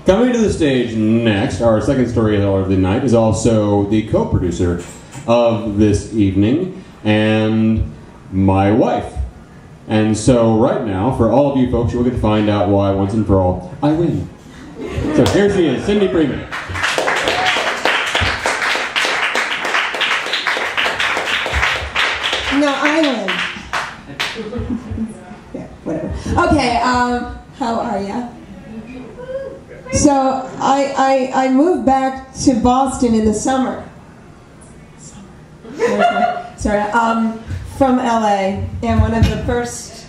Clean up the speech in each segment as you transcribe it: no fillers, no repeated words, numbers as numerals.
Coming to the stage next, our second storyteller of the night is also the co-producer of this evening and my wife. And so right now, for all of you folks, you'll get to find out why, once and for all, I win. So here she is, Cyndi Freeman. No, I win. Yeah, whatever. Okay, how are ya? So I moved back to Boston in the summer. Sorry, from LA, and one of the first.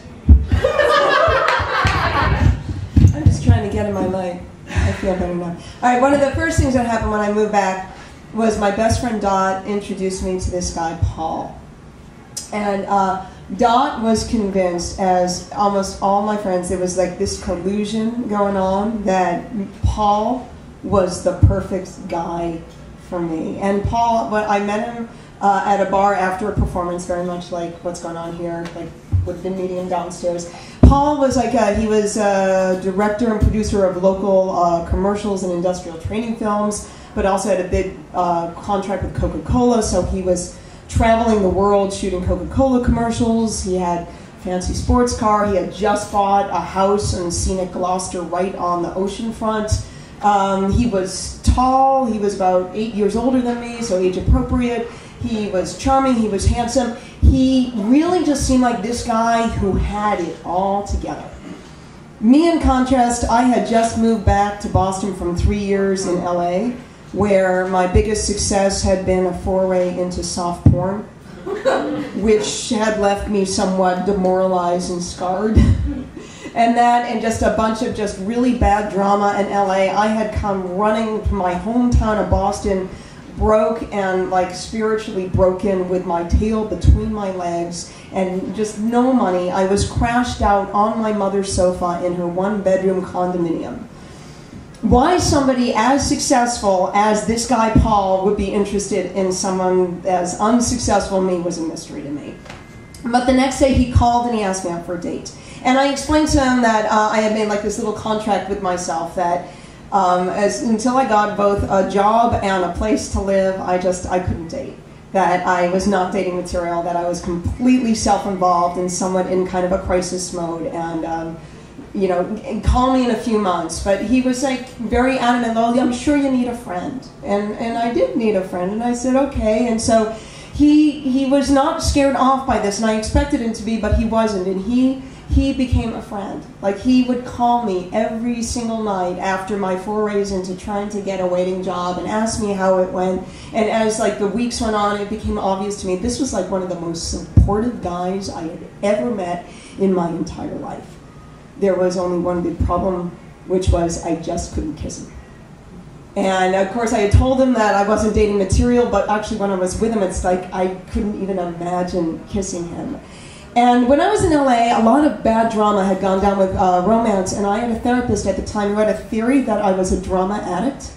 I'm just trying to get in my light. I feel better now. All right, one of the first things that happened when I moved back was my best friend Dot introduced me to this guy Paul. And Dot was convinced, as almost all my friends, there was like this collusion going on that Paul was the perfect guy for me. And Paul, when I met him at a bar after a performance, very much like what's going on here, like would have been meeting him downstairs. Paul was like he was a director and producer of local commercials and industrial training films, but also had a big contract with Coca-Cola, so he was traveling the world shooting Coca-Cola commercials. He had a fancy sports car. He had just bought a house in scenic Gloucester right on the ocean front. He was tall. He was about 8 years older than me, so age appropriate. He was charming. He was handsome. He really just seemed like this guy who had it all together. Me, in contrast, I had just moved back to Boston from 3 years in LA, where my biggest success had been a foray into soft porn, which had left me somewhat demoralized and scarred. And just a bunch of just really bad drama in LA. I had come running to my hometown of Boston, broke and like spiritually broken, with my tail between my legs and just no money. I was crashed out on my mother's sofa in her one-bedroom condominium. Why somebody as successful as this guy Paul would be interested in someone as unsuccessful as me was a mystery to me. But the next day he called and he asked me out for a date. And I explained to him that I had made like this little contract with myself that until I got both a job and a place to live, I couldn't date. That I was not dating material, that I was completely self-involved and somewhat in kind of a crisis mode, and you know, call me in a few months. But he was like very adamant, oh, I'm sure you need a friend. And I did need a friend, and I said, okay. And so he was not scared off by this, and I expected him to be, but he wasn't. And he became a friend. Like, he would call me every single night after my forays into trying to get a waiting job and ask me how it went. And as like the weeks went on, it became obvious to me this was like one of the most supportive guys I had ever met in my entire life. There was only one big problem, which was I just couldn't kiss him. And of course I had told him that I wasn't dating material, but actually when I was with him, it's like I couldn't even imagine kissing him. And when I was in LA, a lot of bad drama had gone down with romance, and I had a therapist at the time who had a theory that I was a drama addict.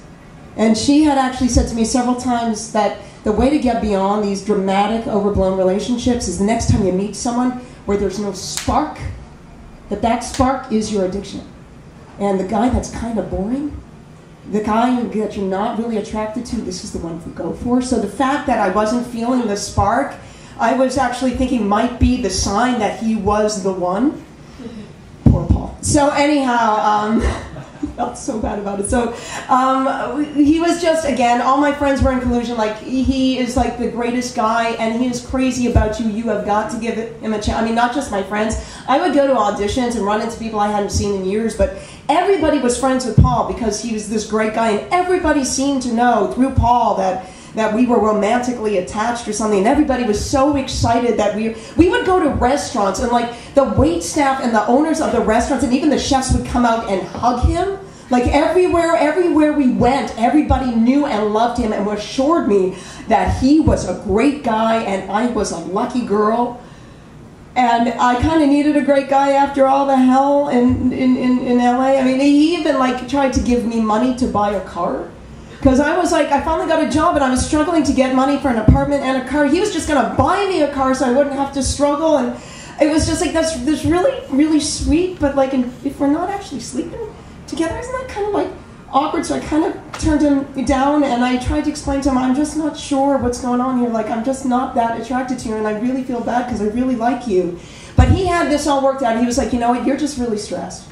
And she had actually said to me several times that the way to get beyond these dramatic, overblown relationships is the next time you meet someone where there's no spark, that spark is your addiction. And the guy that's kind of boring, the guy that you're not really attracted to, this is the one to go for. So the fact that I wasn't feeling the spark, I was actually thinking might be the sign that he was the one. Poor Paul. So anyhow, I felt so bad about it. So he was just, again, all my friends were in collusion. Like, he is like the greatest guy, and he is crazy about you. You have got to give him a chance. I mean, not just my friends. I would go to auditions and run into people I hadn't seen in years, but everybody was friends with Paul because he was this great guy, and everybody seemed to know through Paul that we were romantically attached or something, and everybody was so excited that we would go to restaurants, and like the wait staff and the owners of the restaurants and even the chefs would come out and hug him. Like everywhere we went, everybody knew and loved him and assured me that he was a great guy and I was a lucky girl. And I kind of needed a great guy after all the hell in LA. I mean, he even like tried to give me money to buy a car. Because I was like, I finally got a job and I was struggling to get money for an apartment and a car. He was just going to buy me a car so I wouldn't have to struggle. And it was just like, that's really, really sweet. But like, if we're not actually sleeping together, isn't that kind of like awkward, so I kind of turned him down, and I tried to explain to him, I'm just not sure what's going on here. Like, I'm just not that attracted to you, and I really feel bad because I really like you. But he had this all worked out. He was like, you know what, you're just really stressed.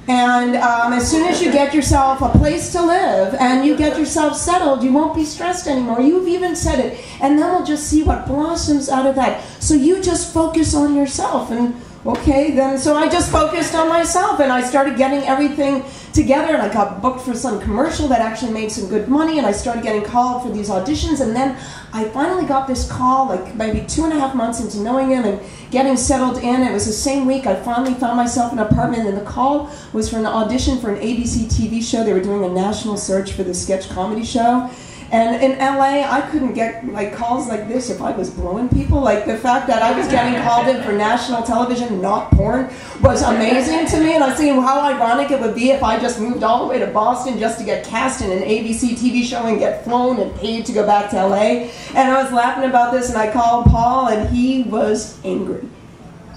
And as soon as you get yourself a place to live and you get yourself settled, you won't be stressed anymore. You've even said it. And then we'll just see what blossoms out of that. So you just focus on yourself. And okay, then, so I just focused on myself, and I started getting everything together, and I got booked for some commercial that actually made some good money, and I started getting called for these auditions, and then I finally got this call, like maybe 2.5 months into knowing him and getting settled in. It was the same week I finally found myself an apartment, and the call was for an audition for an ABC TV show. They were doing a national search for the sketch comedy show. And in LA, I couldn't get like calls like this if I was blowing people. Like the fact that I was getting called in for national television, not porn, was amazing to me. And I was thinking how ironic it would be if I just moved all the way to Boston just to get cast in an ABC TV show and get flown and paid to go back to LA. And I was laughing about this, and I called Paul, and he was angry.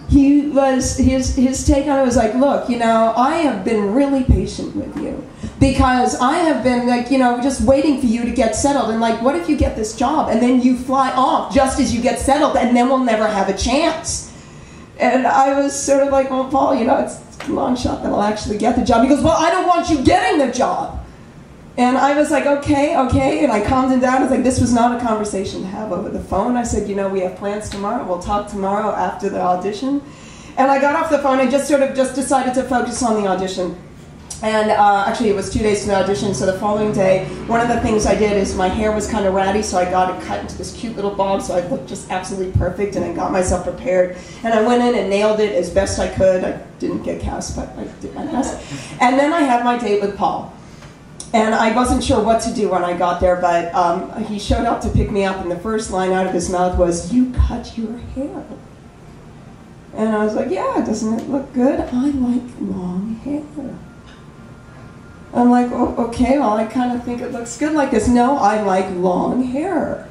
He was, his take on it was like, look, you know, I have been really patient with you because I have been like, you know, just waiting for you to get settled. And like, what if you get this job and then you fly off just as you get settled, and then we'll never have a chance? And I was sort of like, well, Paul, you know, it's a long shot that I'll actually get the job. He goes, well, I don't want you getting the job. And I was like, okay, and I calmed him down. I was like, this was not a conversation to have over the phone. I said, you know, we have plans tomorrow. We'll talk tomorrow after the audition. And I got off the phone and just decided to focus on the audition. And actually, it was 2 days to the audition, so the following day, one of the things I did is my hair was kind of ratty, so I got it cut into this cute little bob, so I looked just absolutely perfect, and I got myself prepared. And I went in and nailed it as best I could. I didn't get cast, but I did my best. And then I had my date with Paul. And I wasn't sure what to do when I got there, but he showed up to pick me up, and the first line out of his mouth was, "You cut your hair." And I was like, yeah, doesn't it look good? I like long hair. I'm like, oh, okay, well, I kind of think it looks good like this. No, I like long hair.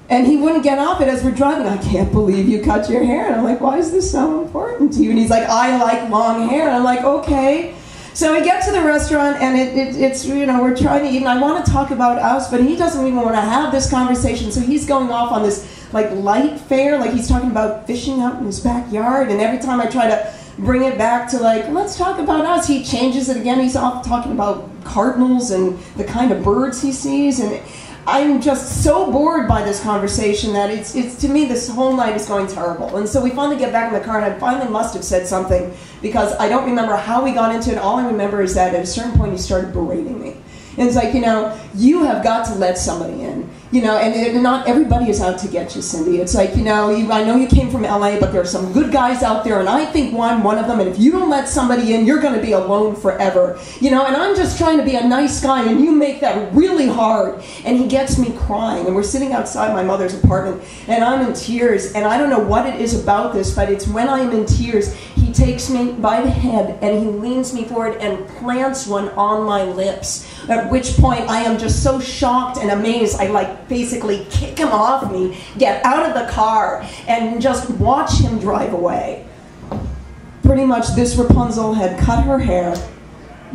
And he wouldn't get off it as we're driving. I can't believe you cut your hair. And I'm like, why is this so important to you? And he's like, I like long hair. And I'm like, okay. So we get to the restaurant, and it's, you know, we're trying to eat, and I want to talk about us, but he doesn't even want to have this conversation, so he's going off on this, like, light fare, like he's talking about fishing out in his backyard, and every time I try to bring it back to, like, let's talk about us, he changes it again. He's off talking about cardinals and the kind of birds he sees, and I'm just so bored by this conversation that it's to me, this whole night is going terrible. And so we finally get back in the car, and I finally must have said something because I don't remember how we got into it. All I remember is that at a certain point he started berating me. And it's like, you know, you have got to let somebody in. You know, and not everybody is out to get you, Cyndi. It's like, you know, I know you came from LA, but there are some good guys out there, and I think I'm one of them, and if you don't let somebody in, you're going to be alone forever. You know, and I'm just trying to be a nice guy, and you make that really hard. And he gets me crying, and we're sitting outside my mother's apartment, and I'm in tears, and I don't know what it is about this, but it's when I'm in tears, he takes me by the head, and he leans me forward and plants one on my lips, at which point I am just so shocked and amazed, I like basically kick him off me, get out of the car, and just watch him drive away. Pretty much this Rapunzel had cut her hair,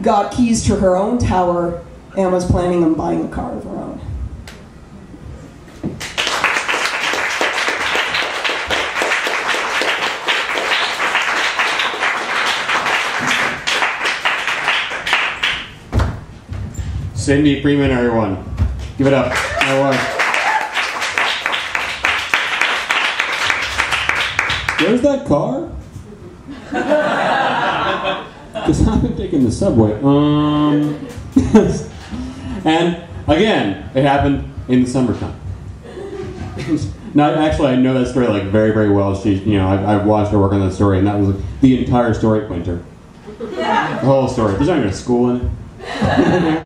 got keys to her own tower, and was planning on buying a car of her own. Cyndi Freeman, everyone. Give it up. My wife. Where's that car? Because I've been taking the subway. And again, it happened in the summertime. Now, actually, I know that story like very, very well. She, you know, I've watched her work on that story, and that was the entire story at winter. The whole story. There's not even a school in it.